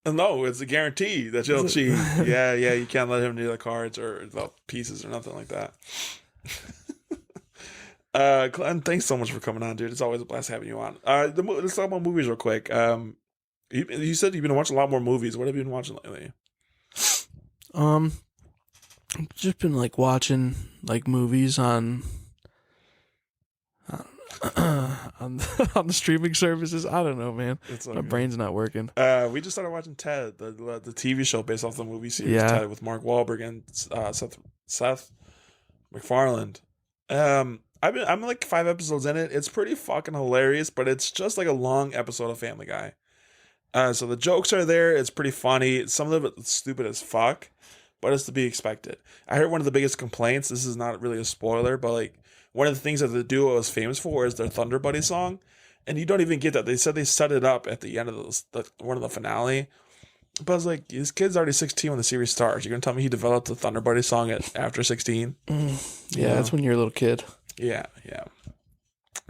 No, it's a guarantee that you'll cheat. Yeah, you can't let him do the cards or the pieces or nothing like that. Glenn, thanks so much for coming on, dude. It's always a blast having you on. Let's talk about movies real quick. You said you've been watching a lot more movies. What have you been watching lately? I've just been like watching like movies on on the streaming services. I don't know, man. My brain's not working. We just started watching Ted, the TV show based off the movie series Ted with Mark Wahlberg and Seth MacFarlane. I'm like 5 episodes in it. It's pretty fucking hilarious, but it's just like a long episode of Family Guy. So the jokes are there. It's pretty funny. Some of it's stupid as fuck, but it's to be expected. I heard one of the biggest complaints. This is not really a spoiler, but like one of the things that the duo is famous for is their Thunder Buddy song, and you don't even get that. They said they set it up at the end of one of the finale, but I was like, this kid's already 16 when the series starts. You're gonna tell me he developed the Thunder Buddy song after 16? Yeah, that's when you're a little kid. Yeah.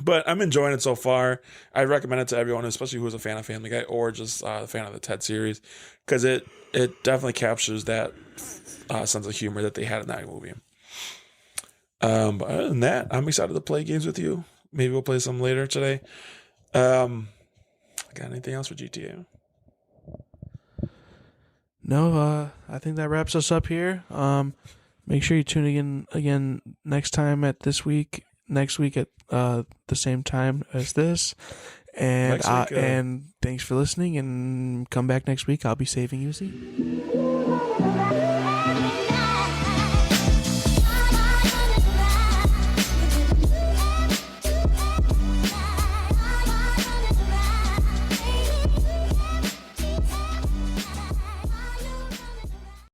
But I'm enjoying it so far. I recommend it to everyone, especially who's a fan of Family Guy or just a fan of the Ted series, because it definitely captures that sense of humor that they had in that movie. But other than that, I'm excited to play games with you. Maybe we'll play some later today. Got anything else for GTA? No, I think that wraps us up here. Make sure you tune in again next time at next week at the same time as this. And Next week, and thanks for listening, and come back next week. I'll be saving you, Z.